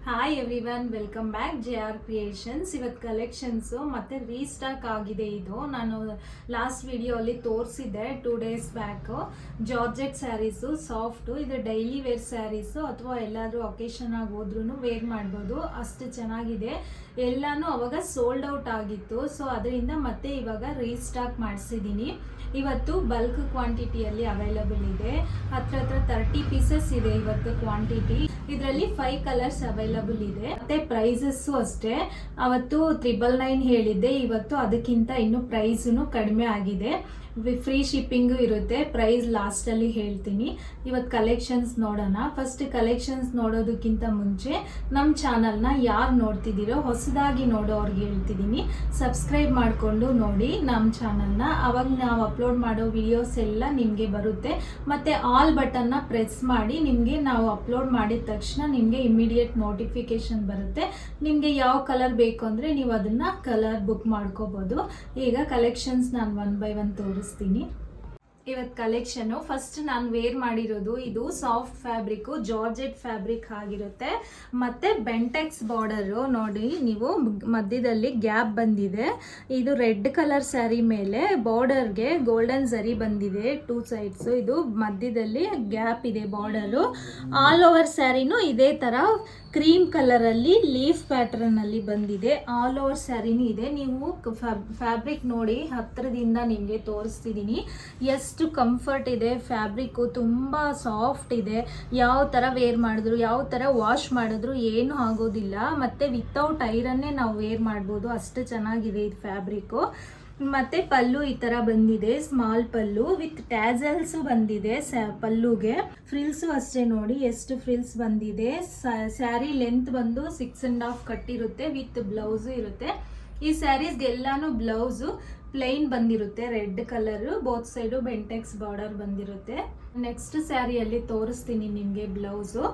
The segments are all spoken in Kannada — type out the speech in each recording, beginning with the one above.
Hi everyone, welcome back JR creations. ಇವತ್ತು ಕಲೆಕ್ಷನ್ಸು ಮತ್ತೆ ರೀಸ್ಟಾಕ್ ಆಗಿದೆ. ಇದು ನಾನು ಲಾಸ್ಟ್ ವಿಡಿಯೋ ಅಲ್ಲಿ ತೋರಿಸಿದ್ದೆ 2 days back. Georgette sarees, soft. ಇದು ಡೈಲಿ ವೇರ್ ಸ್ಯಾರೀಸು ಅಥವಾ ಎಲ್ಲಾದರೂ ಒಕೇಶನ್ ಆಗಿ ಹೋದ್ರೂ ವೇರ್ ಮಾಡ್ಬೋದು, ಅಷ್ಟು ಚೆನ್ನಾಗಿದೆ. ಎಲ್ಲಾನು ಅವಾಗ ಸೋಲ್ಡ್ ಔಟ್ ಆಗಿತ್ತು, ಸೊ ಅದರಿಂದ ಮತ್ತೆ ಇವಾಗ ರೀಸ್ಟಾಕ್ ಮಾಡಿಸಿದ್ದೀನಿ. ಇವತ್ತು ಬಲ್ಕ್ ಕ್ವಾಂಟಿಟಿಯಲ್ಲಿ ಅವೈಲಬಲ್ ಇದೆ. ಹತ್ರ 30 ಪೀಸಸ್ ಇದೆ ಇವತ್ತು ಕ್ವಾಂಟಿಟಿ. ಇದರಲ್ಲಿ 5 ಕಲರ್ಸ್ ಅವೈಲಬಲ್ ಇದೆ. ಮತ್ತೆ ಪ್ರೈಸಸ್ ಅಷ್ಟೇ, ಅವತ್ತು 999 ಹೇಳಿದ್ದೆ, ಇವತ್ತು ಅದಕ್ಕಿಂತ ಇನ್ನು ಪ್ರೈಸ್ನು ಕಡಿಮೆ ಆಗಿದೆ. ಫ್ರೀ ಶಿಪ್ಪಿಂಗು ಇರುತ್ತೆ. ಪ್ರೈಸ್ ಲಾಸ್ಟ್ ಅಲ್ಲಿ ಹೇಳ್ತೀನಿ. ಇವತ್ತು ಕಲೆಕ್ಷನ್ಸ್ ನೋಡೋಣ. ಫಸ್ಟ್ ಕಲೆಕ್ಷನ್ಸ್ ನೋಡೋದಕ್ಕಿಂತ ಮುಂಚೆ ನಮ್ಮ ಚಾನಲ್ನ ಯಾರು ನೋಡ್ತಿದ್ದೀರೋ ಹೊಸದಾಗಿ ನೋಡೋರ್ಗೆ ಹೇಳ್ತಿದ್ದೀನಿ, ಸಬ್ಸ್ಕ್ರೈಬ್ ಮಾಡಿಕೊಂಡು ನೋಡಿ ನಮ್ಮ ಚಾನಲ್ನ. ಅವಾಗ ನಾವು ಅಪ್ಲೋಡ್ ಮಾಡೋ ವಿಡಿಯೋಸ್ ಎಲ್ಲ ನಿಮಗೆ ಬರುತ್ತೆ. ಮತ್ತು ಆಲ್ ಬಟನ್ನ ಪ್ರೆಸ್ ಮಾಡಿ ನಿಮಗೆ ನಾವು ಅಪ್ಲೋಡ್ ಮಾಡಿದ ತಕ್ಷಣ ನಿಮಗೆ ಇಮಿಡಿಯೇಟ್ ನೋಟಿಫಿಕೇಶನ್ ಬರುತ್ತೆ. ನಿಮಗೆ ಯಾವ ಕಲರ್ ಬೇಕು ಅಂದರೆ ನೀವು ಅದನ್ನು ಕಲರ್ ಬುಕ್ ಮಾಡ್ಕೋಬೋದು. ಈಗ ಕಲೆಕ್ಷನ್ಸ್ ನಾನು 1 by 1 ತೋರಿಸ್ತೀನಿ. ಇವತ್ತು ಕಲೆಕ್ಷನು ಫಸ್ಟ್ ನಾನು ವೇರ್ ಮಾಡಿರೋದು ಇದು ಸಾಫ್ಟ್ ಫ್ಯಾಬ್ರಿಕ್ಕು, ಜಾರ್ಜೆಟ್ ಫ್ಯಾಬ್ರಿಕ್ ಆಗಿರುತ್ತೆ. ಮತ್ತೆ ಬೆಂಟೆಕ್ಸ್ ಬಾರ್ಡರು ನೋಡಿ, ನೀವು ಮಧ್ಯದಲ್ಲಿ ಗ್ಯಾಪ್ ಬಂದಿದೆ. ಇದು ರೆಡ್ ಕಲರ್ ಸ್ಯಾರಿ ಮೇಲೆ ಬಾರ್ಡರ್ಗೆ ಗೋಲ್ಡನ್ ಝರಿ ಬಂದಿದೆ 2 sides. ಇದು ಮಧ್ಯದಲ್ಲಿ ಗ್ಯಾಪ್ ಇದೆ ಬಾರ್ಡರು. ಆಲ್ ಓವರ್ ಸ್ಯಾರಿನೂ ಇದೇ ಥರ ಕ್ರೀಮ್ ಕಲರಲ್ಲಿ ಲೀಫ್ ಪ್ಯಾಟರ್ನ್ ಅಲ್ಲಿ ಬಂದಿದೆ. ಆಲ್ ಓವರ್ ಸ್ಯಾರಿನೂ ಇದೆ. ನೀವು ಫ್ಯಾಬ್ರಿಕ್ ನೋಡಿ, ಹತ್ತಿರದಿಂದ ನಿಮಗೆ ತೋರಿಸ್ತಿದ್ದೀನಿ ಎಷ್ಟು ಕಂಫರ್ಟ್ ಇದೆ. ಫ್ಯಾಬ್ರಿಕ್ಕು ತುಂಬ ಸಾಫ್ಟ್ ಇದೆ. ಯಾವ ಥರ ವೇರ್ ಮಾಡಿದ್ರು, ಯಾವ ಥರ ವಾಶ್ ಮಾಡಿದ್ರು ಏನೂ ಆಗೋದಿಲ್ಲ. ಮತ್ತು ವಿತೌಟ್ ಐರನ್ನೇ ನಾವು ವೇರ್ ಮಾಡ್ಬೋದು, ಅಷ್ಟು ಚೆನ್ನಾಗಿದೆ ಇದು ಫ್ಯಾಬ್ರಿಕ್ಕು. ಮತ್ತು ಪಲ್ಲು ಈ ಥರ ಬಂದಿದೆ, ಸ್ಮಾಲ್ ಪಲ್ಲು ವಿತ್ ಟ್ಯಾಸಲ್ಸು ಬಂದಿದೆ. ಪಲ್ಲುಗೆ ಫ್ರಿಲ್ಸು ಅಷ್ಟೇ ನೋಡಿ ಎಷ್ಟು ಫ್ರಿಲ್ಸ್ ಬಂದಿದೆ. ಸ್ಯಾರಿ ಲೆಂತ್ ಬಂದು 6.5 ಕಟ್ಟಿರುತ್ತೆ, ವಿತ್ ಬ್ಲೌಸು ಇರುತ್ತೆ. ಈ ಸ್ಯಾರೀಸ್ಗೆಲ್ಲಾನು ಬ್ಲೌಸು ಪ್ಲೈನ್ ಬಂದಿರುತ್ತೆ, red colour. Both side Bentex border ಬಂದಿರುತ್ತೆ. ನೆಕ್ಸ್ಟ್ ಸ್ಯಾರಿಯಲ್ಲಿ ತೋರಿಸ್ತೀನಿ ನಿಮಗೆ blouse.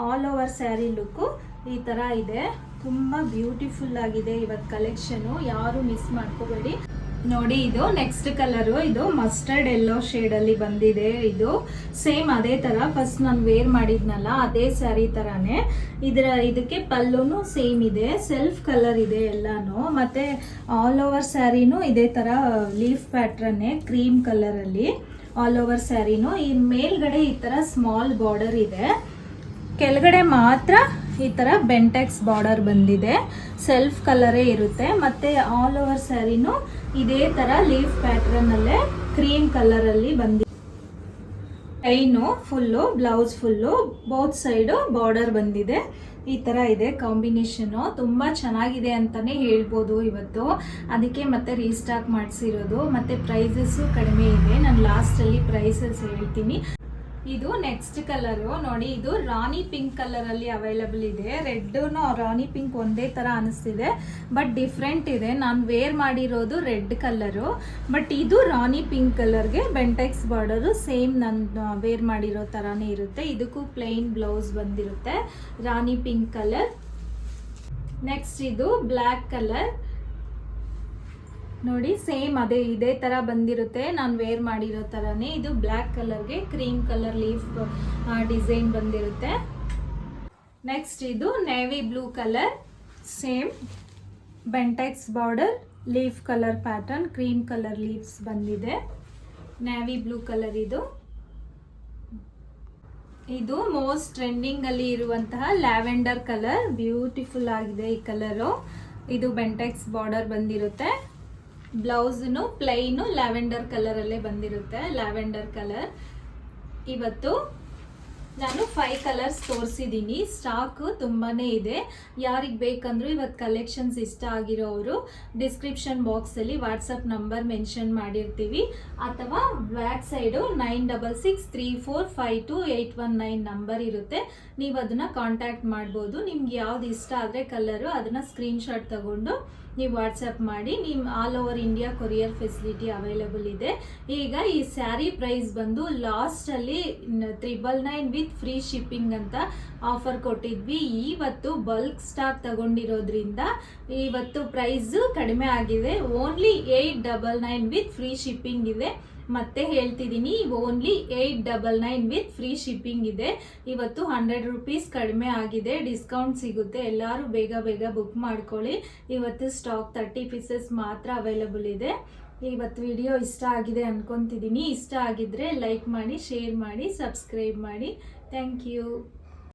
All over sari look ಈ ಥರ ಇದೆ. ತುಂಬ ಬ್ಯೂಟಿಫುಲ್ ಆಗಿದೆ ಇವತ್ತು ಕಲೆಕ್ಷನು, ಯಾರು ಮಿಸ್ ಮಾಡ್ಕೋಬೇಡಿ. ನೋಡಿ, ಇದು ನೆಕ್ಸ್ಟ್ ಕಲರು. ಇದು ಮಸ್ಟರ್ಡ್ ಎಲ್ಲೋ ಶೇಡಲ್ಲಿ ಬಂದಿದೆ. ಇದು ಸೇಮ್ ಅದೇ ಥರ ಫಸ್ಟ್ ನಾನು ವೇರ್ ಮಾಡಿದ್ನಲ್ಲ ಅದೇ ಸ್ಯಾರಿ ಥರನೇ. ಇದಕ್ಕೆ ಪಲ್ಲುನು ಸೇಮ್ ಇದೆ, ಸೆಲ್ಫ್ ಕಲರ್ ಇದೆ ಎಲ್ಲಾನು. ಮತ್ತು ಆಲ್ ಓವರ್ ಸ್ಯಾರಿನೂ ಇದೇ ಥರ ಲೀಫ್ ಪ್ಯಾಟ್ರನ್ನೇ ಕ್ರೀಮ್ ಕಲರಲ್ಲಿ ಆಲ್ ಓವರ್ ಸ್ಯಾರಿನೂ. ಈ ಮೇಲ್ಗಡೆ ಈ ಥರ ಸ್ಮಾಲ್ ಬಾರ್ಡರ್ ಇದೆ, ಕೆಳಗಡೆ ಮಾತ್ರ ಈ ಥರ ಬೆಂಟೆಕ್ಸ್ ಬಾರ್ಡರ್ ಬಂದಿದೆ. ಸೆಲ್ಫ್ ಕಲರೇ ಇರುತ್ತೆ. ಮತ್ತು ಆಲ್ ಓವರ್ ಸ್ಯಾರಿನೂ ಇದೇ ಥರ ಲೀಫ್ ಪ್ಯಾಟ್ರನ್ನಲ್ಲೇ ಕ್ರೀಮ್ ಕಲರಲ್ಲಿ ಬಂದಿದೆ. ಟೈನು full, blouse full, both side border ಬಂದಿದೆ. ಈ ಥರ ಇದೆ ಕಾಂಬಿನೇಷನು. ತುಂಬ ಚೆನ್ನಾಗಿದೆ ಅಂತಲೇ ಹೇಳ್ಬೋದು ಇವತ್ತು. ಅದಕ್ಕೆ ಮತ್ತೆ ರೀಸ್ಟಾಕ್ ಮಾಡಿಸಿರೋದು. ಮತ್ತು ಪ್ರೈಸಸ್ಸು ಕಡಿಮೆ ಇದೆ. ನಾನು ಲಾಸ್ಟಲ್ಲಿ ಪ್ರೈಸಸ್ ಹೇಳ್ತೀನಿ. ಇದು ನೆಕ್ಸ್ಟ್ ಕಲರು ನೋಡಿ, ಇದು ರಾಣಿ ಪಿಂಕ್ ಕಲರಲ್ಲಿ ಅವೈಲಬಲ್ ಇದೆ. ರೆಡ್ಡು ರಾಣಿ ಪಿಂಕ್ ಒಂದೇ ಥರ ಅನಿಸ್ತಿದೆ, ಬಟ್ ಡಿಫ್ರೆಂಟ್ ಇದೆ. ನಾನು ವೇರ್ ಮಾಡಿರೋದು ರೆಡ್ ಕಲರು, ಬಟ್ ಇದು ರಾಣಿ ಪಿಂಕ್ ಕಲರ್ಗೆ ಬೆಂಟೆಕ್ಸ್ ಬಾರ್ಡರು ಸೇಮ್ ನಾನು ವೇರ್ ಮಾಡಿರೋ ಥರನೇ ಇರುತ್ತೆ. ಇದಕ್ಕೂ ಪ್ಲೈನ್ ಬ್ಲೌಸ್ ಬಂದಿರುತ್ತೆ, ರಾಣಿ ಪಿಂಕ್ ಕಲರ್. ನೆಕ್ಸ್ಟ್ ಇದು ಬ್ಲ್ಯಾಕ್ ಕಲರ್ ನೋಡಿ, ಸೇಮ್ ಇದೇ ಥರ ಬಂದಿರುತ್ತೆ, ನಾನು ವೇರ್ ಮಾಡಿರೋ ಥರನೇ. ಇದು ಬ್ಲ್ಯಾಕ್ ಕಲರ್ಗೆ ಕ್ರೀಮ್ ಕಲರ್ ಲೀಫ್ ಡಿಸೈನ್ ಬಂದಿರುತ್ತೆ. ನೆಕ್ಸ್ಟ್ ಇದು navy blue colour, same Bentex border, leaf colour pattern, cream colour leaves ಬಂದಿದೆ. ನೇವಿ ಬ್ಲೂ ಕಲರ್ ಇದು ಮೋಸ್ಟ್ ಟ್ರೆಂಡಿಂಗ್ ಅಲ್ಲಿ ಇರುವಂತಹ ಲ್ಯಾವೆಂಡರ್ ಕಲರ್. ಬ್ಯೂಟಿಫುಲ್ ಆಗಿದೆ ಈ ಕಲರು. ಇದು ಬೆಂಟೆಕ್ಸ್ ಬಾರ್ಡರ್ ಬಂದಿರುತ್ತೆ. ಬ್ಲೌಸ್ನು ಪ್ಲೈನು ಲ್ಯಾವೆಂಡರ್ ಕಲರಲ್ಲೇ ಬಂದಿರುತ್ತೆ, ಲ್ಯಾವೆಂಡರ್ ಕಲರ್. ಇವತ್ತು ನಾನು 5 ಕಲರ್ಸ್ ತೋರಿಸಿದ್ದೀನಿ. ಸ್ಟಾಕು ತುಂಬಾ ಇದೆ. ಯಾರಿಗೆ ಬೇಕಂದ್ರೂ ಇವತ್ತು ಕಲೆಕ್ಷನ್ಸ್ ಇಷ್ಟ ಆಗಿರೋರು ಡಿಸ್ಕ್ರಿಪ್ಷನ್ ಬಾಕ್ಸಲ್ಲಿ ವಾಟ್ಸಪ್ ನಂಬರ್ ಮೆನ್ಷನ್ ಮಾಡಿರ್ತೀವಿ, ಅಥವಾ ಬ್ಯಾಕ್ ಸೈಡು 9663452819 ನಂಬರ್ ಇರುತ್ತೆ. ನೀವು ಅದನ್ನು ಕಾಂಟ್ಯಾಕ್ಟ್ ಮಾಡ್ಬೋದು. ನಿಮ್ಗೆ ಯಾವ್ದು ಇಷ್ಟ ಆದರೆ ಕಲರು ಅದನ್ನು ಸ್ಕ್ರೀನ್ಶಾಟ್ ತಗೊಂಡು ನೀವು ವಾಟ್ಸಪ್ ಮಾಡಿ. ನಿಮ್ಮ all over India courier facility available ಇದೆ. ಈಗ ಈ ಸ್ಯಾರಿ ಪ್ರೈಸ್ ಬಂದು ಲಾಸ್ಟಲ್ಲಿ 999 ವಿತ್ ಫ್ರೀ ಶಿಪ್ಪಿಂಗ್ ಅಂತ ಆಫರ್ ಕೊಟ್ಟಿದ್ವಿ. ಇವತ್ತು ಬಲ್ಕ್ ಸ್ಟಾಕ್ ತಗೊಂಡಿರೋದ್ರಿಂದ ಇವತ್ತು ಪ್ರೈಸ್ ಕಡಿಮೆ ಆಗಿದೆ. ಓನ್ಲಿ 899 ವಿತ್ ಫ್ರೀ ಶಿಪ್ಪಿಂಗ್ ಇದೆ. ಮತ್ತೆ ಹೇಳ್ತಿದ್ದೀನಿ, ಓನ್ಲಿ 899 ವಿತ್ ಫ್ರೀ ಶಿಪ್ಪಿಂಗ್ ಇದೆ. ಇವತ್ತು 100 ರುಪೀಸ್ ಕಡಿಮೆ ಆಗಿದೆ, ಡಿಸ್ಕೌಂಟ್ ಸಿಗುತ್ತೆ. ಎಲ್ಲರೂ ಬೇಗ ಬೇಗ ಬುಕ್ ಮಾಡ್ಕೊಳ್ಳಿ. ಇವತ್ತು ಸ್ಟಾಕ್ 30 ಪೀಸಸ್ ಮಾತ್ರ ಅವೈಲಬಲ್ ಇದೆ. ಇವತ್ತು ವಿಡಿಯೋ ಇಷ್ಟ ಆಗಿದೆ ಅನ್ಕೊಂತಿದ್ದೀನಿ. ಇಷ್ಟ ಆಗಿದ್ರೆ ಲೈಕ್ ಮಾಡಿ, ಶೇರ್ ಮಾಡಿ, ಸಬ್ಸ್ಕ್ರೈಬ್ ಮಾಡಿ. Thank you.